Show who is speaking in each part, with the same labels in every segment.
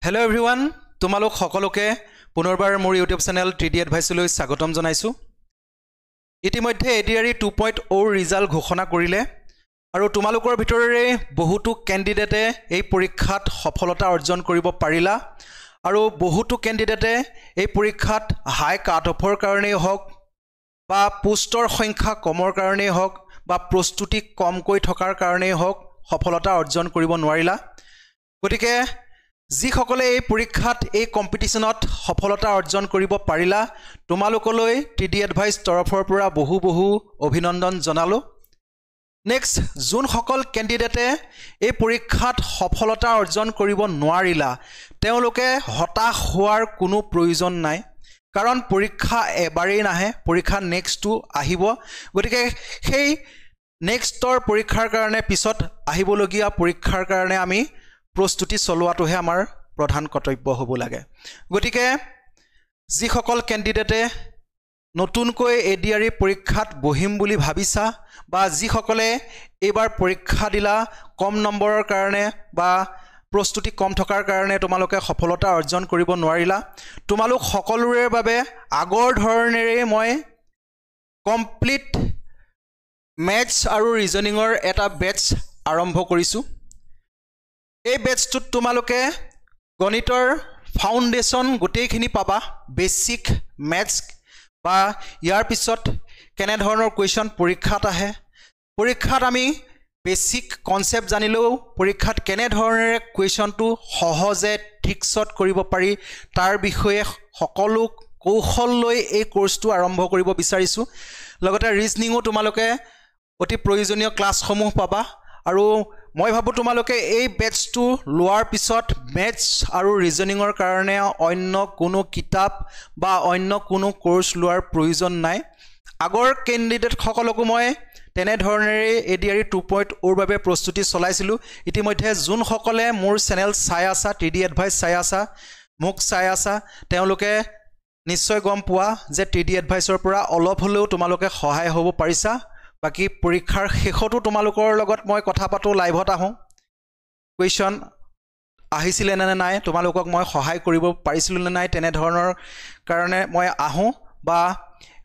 Speaker 1: Hello everyone, তোমালোক সকলোকে পুনৰবাৰ মোৰ YouTube চেনেল 3D Advice লৈ স্বাগতম জনাইছো। ইতিমধ্যে ADRE 2.0 ৰিজাল্ট ঘোষণা কৰিলে আৰু তোমালোকৰ ভিতৰৰে বহুতো ক্যান্ডিডেটে এই পৰীক্ষাত সফলতা অৰ্জন কৰিব পাৰিলা আৰু বহুতো ক্যান্ডিডেটে এই পৰীক্ষাত হাই কাট অফৰ কাৰণে হওক বা পোষ্টৰ সংখ্যা কমৰ কাৰণে হওক বা প্ৰস্তুতি কমকৈ থকাৰ কাৰণে হওক সফলতা অৰ্জন কৰিব নোৱাৰিলা। গতিকে যিসকলে এই পৰীক্ষাত এই কম্পিটিশনত সফলতা অৰ্জন কৰিব পাৰিলা তোমালোকলৈ 3D Advice তৰফৰ পৰা বহু অভিনন্দন জনালো। নেক্সট যোন সকল ক্যান্ডিডেটে এই পৰীক্ষাত সফলতা অৰ্জন কৰিব নোৱাৰিলা তেওঁলোকে হতাশ হোৱাৰ কোনো প্ৰয়োজন নাই, কাৰণ পৰীক্ষা এবাৰেই নাহে, পৰীক্ষা নেক্সটটো আহিব। গতিকে সেই নেক্সটৰ পৰীক্ষাৰ কাৰণে পিছত আহিবলগীয়া পৰীক্ষাৰ কাৰণে আমি প্ৰস্তুতি চলোৱাটোহে আমাৰ প্ৰধান কৰ্তব্য হ'ব লাগে। গতিকে যিসকল ক্যান্ডিডেটে নতুনকৈ ADRE পৰীক্ষাত বহিম বুলি ভাবিছা বা যিসকলে এইবাৰ পৰীক্ষা দিলা কম নম্বৰৰ কাৰণে বা প্ৰস্তুতি কম থকাৰ কাৰণে তোমালোকে সফলতা অৰ্জন কৰিব নোৱাৰিলা, তোমালোক সকলোৰে বাবে আগৰ ধৰণেৰে মই কমপ্লিট মেথছ আৰু ৰিজনিঙৰ এটা বেটছ আৰম্ভ কৰিছো। এই বেটছটোত তোমালোকে গণিতৰ ফাউণ্ডেশ্যন গোটেইখিনি পাবা, বেসিক মেথছ বা ইয়াৰ পিছত কেনে ধৰণৰ কুৱেশ্যন পৰীক্ষাত আহে, পৰীক্ষাত আমি বেসিক কনসেপ্ট জানিলেও পৰীক্ষাত কেনে ধৰণেৰে কুৱেশ্যনটো সহজে ট্ৰিক্সত কৰিব পাৰি তাৰ বিষয়ে সকলো কৌশল লৈ এই কোৰ্সটো আৰম্ভ কৰিব বিচাৰিছো। লগতে ৰিজনিঙো তোমালোকে অতি প্ৰয়োজনীয় ক্লাছসমূহ পাবা আৰু মই ভাবো তোমালোকে এই বেটছটো লোৱাৰ পিছত মেথছ আৰু ৰিজনিঙৰ কাৰণে অন্য কোনো কিতাপ বা অন্য কোনো কোৰ্স লোৱাৰ প্ৰয়োজন নাই। আগৰ ক্যান্ডিডেট সকলকো মই তেনে ধৰণেৰে ADRE 2.0 বাবে প্ৰস্তুতি চলাইছিলো। ইতিমধ্যে যোন সকলে মোৰ চেনেল চাই আছা, 3D Advice চাই আছা, মোক চাই আছা, তেওঁলোকে নিশ্চয় গম পোৱা যে 3D Adviceৰ পৰা অলপ হলেও তোমালোকে সহায় হ'ব পাৰিছা। বাকি পৰীক্ষাৰ শেষতো তোমালোকৰ লগত মই কথা পাতো, লাইভত আহোঁ, কুৱেশ্যন আহিছিলে নে নাই, তোমালোকক মই সহায় কৰিব পাৰিছিলো নে নাই, তেনে ধৰণৰ কাৰণে মই আহোঁ বা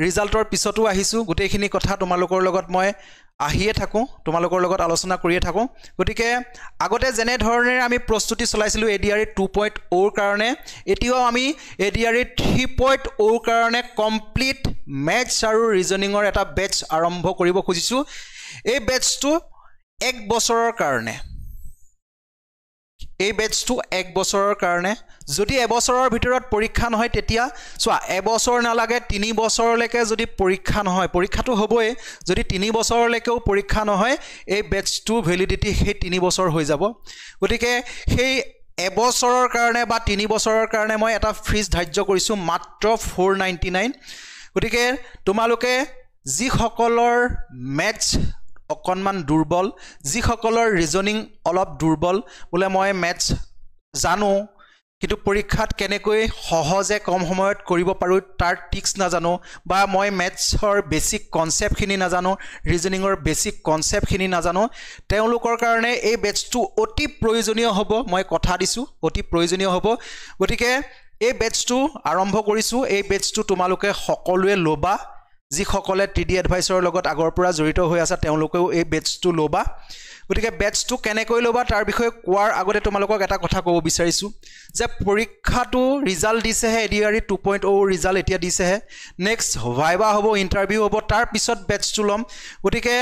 Speaker 1: ৰিজাল্টৰ পিছতো আহিছো। গোটেইখিনি কথা তোমালোকৰ লগত মই আহিয়ে থাকোঁ, তোমালোকৰ লগত আলোচনা কৰিয়ে থাকোঁ। গতিকে আগতে যেনে ধৰণেৰে আমি প্ৰস্তুতি চলাইছিলো ADRE 2.0 কাৰণে, এতিয়াও আমি ADRE 3.0 কাৰণে কমপ্লিট মেথছ আৰু ৰিজনিঙৰ এটা বেটছ আৰম্ভ কৰিব খুজিছো। এই বেটছটো 1 বছৰৰ কাৰণে, এই বেটছটো 1 বছৰৰ কাৰণে। যদি এবছৰৰ ভিতৰত পৰীক্ষা নহয় তেতিয়া চোৱা, এবছৰ নালাগে 3 বছৰলৈকে যদি পৰীক্ষা নহয়, পৰীক্ষাটো হ'বই, যদি 3 বছৰলৈকেও পৰীক্ষা নহয় এই বেটছটো ভ্যালিডিটি সেই 3 বছৰ হৈ যাব। গতিকে সেই এবছৰৰ কাৰণে বা 3 বছৰৰ কাৰণে মই এটা ফিজ ধাৰ্য কৰিছো মাত্ৰ 499। গতিকে তোমালোকে যিসকলৰ মেথছ অকণমান দুৰ্বল, যিসকলৰ ৰিজনিং অলপ দুৰ্বল, বোলে মই মেথছ জানো কিন্তু পৰীক্ষাত কেনেকৈ সহজে কম সময়ত কৰিব পাৰো তাৰ ট্ৰিক্স নাজানো, বা মই মেথছৰ বেসিক কনসেপ্টখিনি নাজানো, ৰিজনিঙৰ বেসিক কনসেপ্টখিনি নাজানো, তেওঁলোকৰ কাৰণে এই বেটছটো অতি প্ৰয়োজনীয় হ'ব। মই কথা দিছো অতি প্ৰয়োজনীয় হ'ব। গতিকে এই বেটছটো আৰম্ভ কৰিছো। এই বেটছটো তোমালোকে সকলোৱে ল'বা, যিসকলে 3D Adviceৰ লগত আগৰ পৰা জড়িত হৈ আছে তেওঁলোকেও এই বেটছটো ল'বা। গতিকে বেটছটো কেনেকৈ ল'বা তাৰ বিষয়ে কোৱাৰ আগতে তোমালোকক এটা কথা ক'ব বিচাৰিছো যে পৰীক্ষাটো ৰিজাল্ট দিছেহে, ADRE 2.0 ৰিজাল্ট এতিয়া দিছেহে, নেক্সট ভাইবা হ'ব, ইণ্টাৰভিউ হ'ব, তাৰ পিছত বেটছটো ল'ম। গতিকে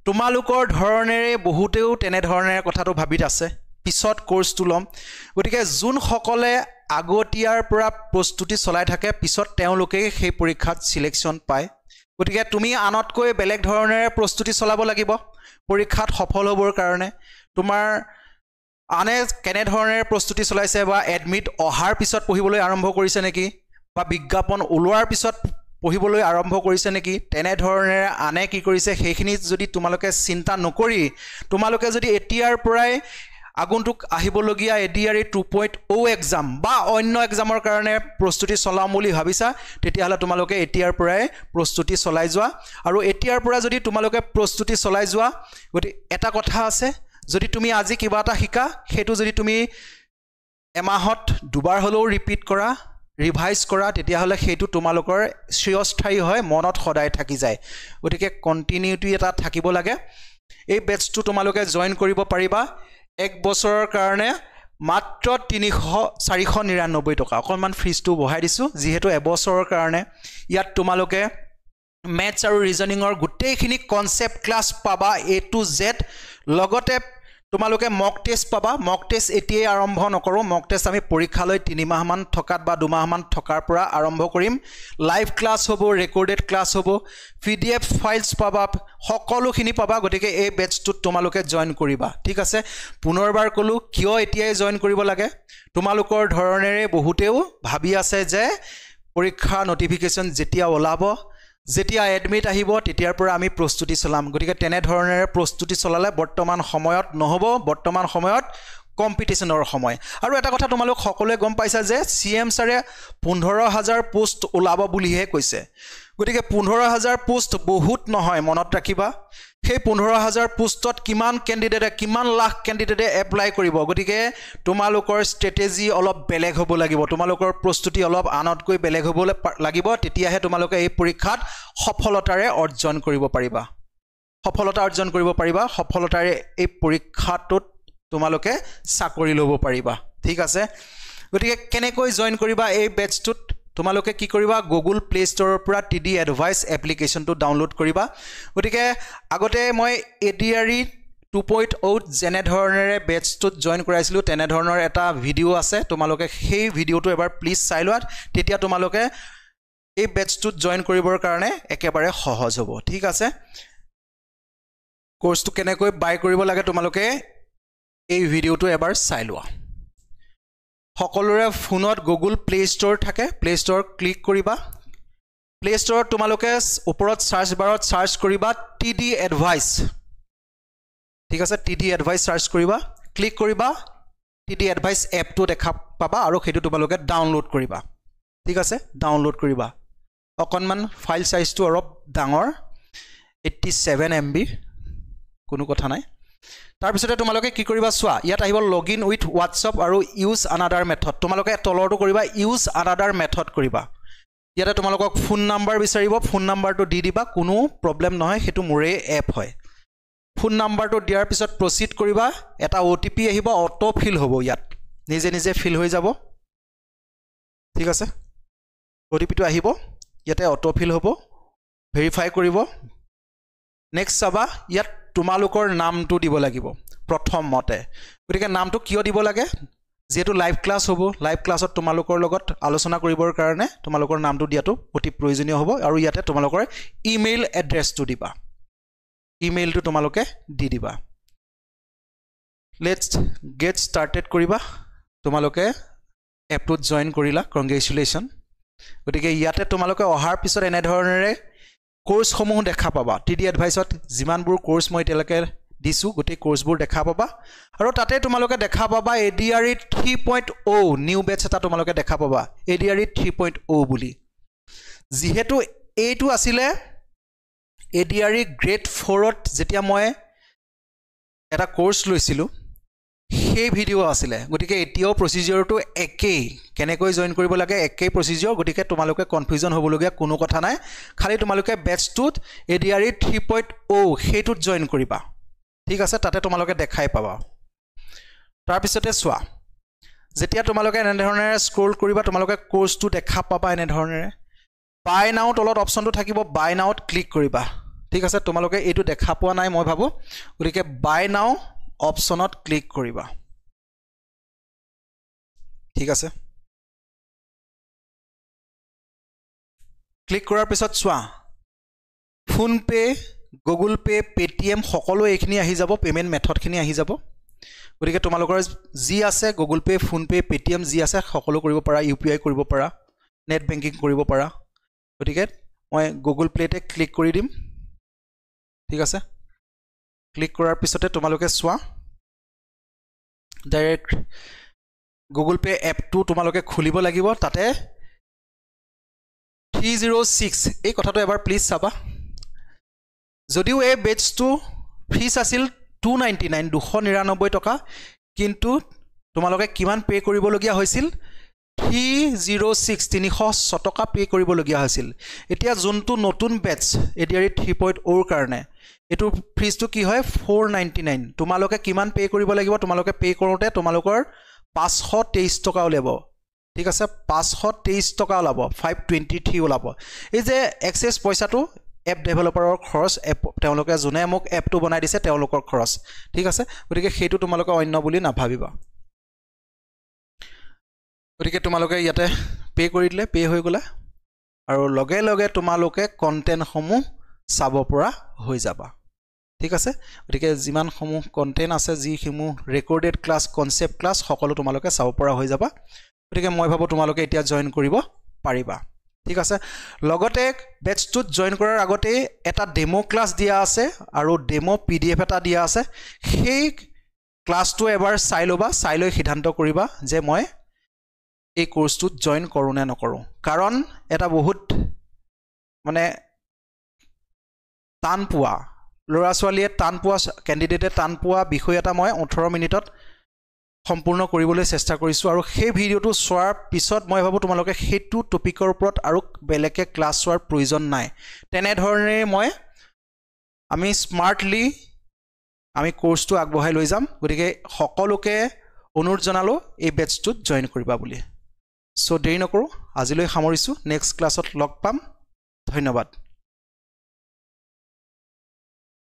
Speaker 1: তোমালোকৰ ধৰণেৰে বহুতেও তেনে ধৰণেৰে কথাটো ভাবিত আছে, পিছত কোৰ্সটো ল'ম। গতিকে যোন সকলে আগতীয়াৰ পৰা প্ৰস্তুতি চলাই থাকে পিছত তেওঁলোকে সেই পৰীক্ষাত সিলেকশন পায়। গতিকে তুমি আনতকৈ বেলেগ ধৰণেৰে প্ৰস্তুতি চলাব লাগিব পৰীক্ষাত সফল হ'বৰ কাৰণে। তোমাৰ আনে কেনে ধৰণেৰে প্ৰস্তুতি চলাইছে, বা এডমিট অহাৰ পিছত পঢ়িবলৈ আৰম্ভ কৰিছে নেকি, বা বিজ্ঞাপন ওলোৱাৰ পিছত পঢ়িবলৈ আৰম্ভ কৰিছে নেকি, তেনে ধৰণেৰে আনে কি কৰিছে সেইখিনি যদি তোমালোকে চিন্তা নকৰি তোমালোকে যদি এতিয়াৰ পৰাই আগন্তুক আহিবলগীয়া ADRE 2.0 এক্সাম বা অন্য এক্সামৰ কাৰণে প্ৰস্তুতি চলাম বুলি ভাবিছা তেতিয়াহ'লে তোমালোকে এতিয়াৰ পৰাই প্ৰস্তুতি চলাই যোৱা। আৰু এতিয়াৰ পৰা যদি তোমালোকে প্ৰস্তুতি চলাই যোৱা, গতি এটা কথা আছে, যদি তুমি আজি কিবা এটা শিকা সেইটো যদি তুমি এমাহত দুবাৰ হ'লেও ৰিপিট কৰা ৰিভাইজ কৰা তেতিয়াহ'লে সেইটো তোমালোকৰ চিৰস্থায়ী হয় মনত সদায় থাকি যায় গতিকে কণ্টিনিউটি এটা থাকিব লাগে এই বেটছটো তোমালোকে জয়েন কৰিব পাৰিবা 1 বছৰৰ কাৰণে মাত্ৰ 499 টকা অকণমান ফিজটো বঢ়াই দিছোঁ যিহেতু এবছৰৰ কাৰণে ইয়াত তোমালোকে মেথছ আৰু ৰিজনিঙৰ গোটেইখিনি কনচেপ্ট ক্লাছ পাবা A to Z লগতে তোমালোকে মক টেষ্ট পাবা মক টেষ্ট এতিয়াই আৰম্ভ নকৰোঁ মক টেষ্ট আমি পৰীক্ষালৈ 3 মাহমান থকাত বা 2 মাহমান থকাৰ পৰা আৰম্ভ কৰিম লাইভ ক্লাছ হ'ব ৰেকৰ্ডেড ক্লাছ হ'ব PDF ফাইলছ পাবা সকলোখিনি পাবা গতিকে এই বেটছটোত তোমালোকে জয়েন কৰিবা ঠিক আছে পুনৰবাৰ ক'লো কিয় এতিয়াই জয়েন কৰিব লাগে তোমালোকৰ ধৰণেৰে বহুতেও ভাবি আছে যে পৰীক্ষা নটিফিকেশ্যন যেতিয়া ওলাব যেতিয়া এডমিট আহিব তেতিয়াৰ পৰা আমি প্ৰস্তুতি চলাম গতিকে তেনে ধৰণেৰে প্ৰস্তুতি চলালে বৰ্তমান সময়ত নহব বৰ্তমান সময়ত কম্পিটিশনৰ সময় আৰু এটা কথা তোমালোক সকলোৱে গম পাইছা যে CM ছাৰে 15000 পোষ্ট ওলাব বুলিহে কৈছে গতিকে 15000 পোষ্ট বহুত নহয় মনত ৰাখিবা সেই 15000 পোষ্টত কিমান ক্যান্ডিডেটে কিমান লাখ ক্যান্ডিডেটে এপ্লাই কৰিব গতিকে তোমালোকৰ ষ্ট্ৰেটেজি অলপ বেলেগ হ'ব লাগিব তোমালোকৰ প্ৰস্তুতি অলপ আনতকৈ বেলেগ হ'ব লাগিব তেতিয়াহে তোমালোকে এই পৰীক্ষাত সফলতাৰে অৰ্জন কৰিব পাৰিবা সফলতাৰে এই পৰীক্ষাটোত তোমালোকে চাকৰি ল'ব পাৰিবা ঠিক আছে গতিকে কেনেকৈ জয়েন কৰিবা এই বেটছটোত তোমালোকে কি কৰিবা গুগল প্লে ষ্টৰৰ পৰা TD এডভাইস এপ্লিকেশনটো ডাউনলোড কৰিবা গতিকে আগতে মই ADRE 2.0 যেনে ধৰণেৰে বেটছটোত জয়েন কৰাইছিলো তেনে ধৰণৰ এটা ভিডিও আছে তোমালোকে সেই ভিডিওটো এবাৰ প্লিজ চাই লোৱা তেতিয়া তোমালোকে এই বেটছটোত জয়েন কৰিবৰ কাৰণে একেবাৰে সহজ হ'ব ঠিক আছে কোৰ্সটো কেনেকৈ বাই কৰিব লাগে তোমালোকে এই ভিডিওটো এবাৰ চাই লোৱা সকলোৰে ফোনত গুগল প্লে ষ্টৰ থাকে প্লে ষ্টৰ ক্লিক কৰিবা প্লে ষ্টৰত তোমালোকে ওপৰত সাৰ্চ বাৰত সাৰ্চ কৰিবা TD এডভাইস ঠিক আছে TD এডভাইস সাৰ্চ কৰিবা ক্লিক কৰিবা TD এডভাইস এপটো দেখা পাবা আৰু সেইটো তোমালোকে ডাউনলোড কৰিবা ঠিক আছে ডাউনলোড কৰিবা অকনমান ফাইল সাইজটো অলপ ডাঙৰ 87 MB কোনো কথা নাই তাৰ পিছতে তোমালোকে কি কৰিবা চোৱা ইয়াত আহিব লগইন উইথ WhatsApp আৰু ইউজ আনাদাৰ মেথড তোমালোকে তলৰটো কৰিবা ইউজ আনাদাৰ মেথড কৰিবা ইয়াতে তোমালোকক ফোন নাম্বাৰ বিচাৰিব ফোন নাম্বাৰটো দি দিবা কোনো প্ৰবলেম নহয় হেতু মোৰে এপ হয় ফোন নাম্বাৰটো দিয়াৰ পিছত প্ৰসিড কৰিবা এটা OTP আহিব অটো ফিল হ'ব ইয়াত নিজে নিজে ফিল হৈ যাব ঠিক আছে OTP টো আহিব ইয়াতে অটো ফিল হ'ব ভেৰিফাই কৰিব নেক্সট চাবা ইয়াত তোমালোকৰ নামটো দিব লাগিব প্ৰথম মতে গতিকে নামটো কিয় দিব লাগে যেহেতু লাইভ ক্লাছ হ'ব লাইভ ক্লাছত তোমালোকৰ লগত আলোচনা কৰিবৰ কাৰণে তোমালোকৰ নামটো দিয়াটো অতি প্ৰয়োজনীয় হ'ব আৰু ইয়াতে তোমালোকৰ ইমেইল এড্ৰেছটো দিবা ইমেইলটো তোমালোকে দি দিবা লেটস গেট স্টাৰ্টেড কৰিবা তোমালোকে এপটোত জয়েন কৰিলা কংগ্ৰেচুলেশ্যন গতিকে ইয়াতে তোমালোকে অহাৰ পিছত এনে ধৰণেৰে কোৰ্স সমূহ দেখা পাবা TD এডভাইসত জিমানবোৰ কোৰ্স মই তেলকে দিছো গোটেই কোৰ্সবোৰ দেখা পাবা আৰু তাতে তোমালোকে দেখা পাবা ADRE 3.0 নিউ বেটছ এটা তোমালোকে দেখা পাবা ADRE 3.0 বুলি যেহেতু এইটো আছিলে ADRE গ্ৰেড 4ত যেতিয়া মই এটা কোৰ্স লৈছিলো সেই ভিডিও আছিলে গতিকে এতিয়াও প্ৰসিডিউৰটো একেই কেনেকৈ জয়েন কৰিব লাগে একেই প্ৰসিডিউৰ গতিকে তোমালোকে কনফিউজন হ'বলগীয়া কোনো কথা নাই খালি তোমালোকে বেটছটোত ADRE 3.0 হেতুত জয়েন কৰিবা ঠিক আছে তাতে তোমালোকে দেখাই পাবা তাৰ পিছতে চোৱা যেতিয়া তোমালোকে এনে ধৰণেৰে স্ক্ৰল কৰিবা তোমালোকে কোৰ্সটো দেখা পাবা এনে ধৰণেৰে বাই নাও তলত অপচনটো থাকিব বাই নাওত ক্লিক কৰিবা ঠিক আছে তোমালোকে এইটো দেখা পোৱা নাই মই ভাবো গতিকে বাই নাও অপচনত ক্লিক কৰিবা ঠিক আছে ক্লিক কৰাৰ পিছত চোৱা phone pay Google pay Paytm সকলো এইখিনি আহি যাব পেমেন্ট মেথড খিনি আহি যাব গতিকে তোমালোকৰ জি আছে Google pay phone pay Paytm G আছে সকলো কৰিব পাৰা UPI কৰিব পাৰা নেট বেংকিং কৰিব পাৰা গতিকে মই গুগল প্লেতে ক্লিক কৰি দিম ঠিক আছে ক্লিক কৰাৰ পিছতে তোমালোকে চোৱা ডাইৰেক্ট গুগল পে এপটো তোমালোকে খুলিব লাগিব তাতে 306 এই কথাটো এবাৰ প্লিজ চাবা যদিও এই বেটছটো ফিস আছিল 299 টকা কিন্তু তোমালোকে কিমান পে কৰিবলগীয়া হৈছিল 306 টকা পে কৰিবলগীয়া হৈছিল এতিয়া যোনটো নতুন বেটচ এডিআৰই 3.0 ৰ কাৰণে এটো ফিজটো কি হয় 499 তোমালোকে কিমান পে কৰিব লাগিব তোমালোকে পে কৰোতে তোমালোকৰ 523 টকা ওলাব ঠিক আছে 523 টকা ওলাব 523 ওলাব এই যে এক্সেস পইচাটো এপ ডেভেলপাৰৰ খৰচ এপ তেওঁলোকে জুনে মোক এপটো বনাই দিছে তেওঁলোকৰ খৰচ ঠিক আছে গতিকে সেইটো তোমালোকে অন্য বুলি নাভাবিবা গতিকে তোমালোকে ইয়াতে পে কৰি দিলে পে হৈ গলা আৰু লগে লগে তোমালোকে কন্টেন্ট সমূহ চাব পৰা হৈ যাবা ঠিক আছে গতিকে যিমান সমূহ কন্টেন্ট আছে যি সমূহ ৰেকৰ্ডেড ক্লাছ কনসেপ্ট ক্লাছ সকলো তোমালোকে চাব পৰা হৈ যাবা গতিকে মই ভাবো তোমালোকে এতিয়া জয়েন কৰিব পাৰিবা ঠিক আছে লগতে বেটচটোত জয়েন কৰাৰ আগতে এটা ডেমো ক্লাছ দিয়া আছে আৰু ডেমো পিডিএফ এটা দিয়া আছে সেই ক্লাছটো এবাৰ চাই লবা চাই লৈ সিদ্ধান্ত কৰিবা যে মই এই কোৰ্সটোত জয়েন কৰো নে নকৰো কাৰণ এটা বহুত মানে টান পোৱা লৰা ছোৱালীয়ে টান পোৱা ক্যান্ডিডেটে টান পোৱা বিষয় এটা মই 18 মিনিটত সম্পূৰ্ণ কৰিবলৈ চেষ্টা কৰিছো আৰু সেই ভিডিওটো চোৱাৰ পিছত মই ভাবো তোমালোকে হেতু টপিকৰ ওপৰত আৰু বেলেকে ক্লাছ চোৱাৰ প্ৰয়োজন নাই তেনে ধৰণে আমি স্মাৰ্টলি আমি কোৰ্সটো আগবঢ়াই লৈ যাম গতিকে সকলোকে অনুৰোধ জনালো এই বেটচটোত জয়েন কৰিবা বুলি সো দেৰি নকৰো আজিলৈ সামৰিছো নেক্সট ক্লাছত লগ পাম ধন্যবাদ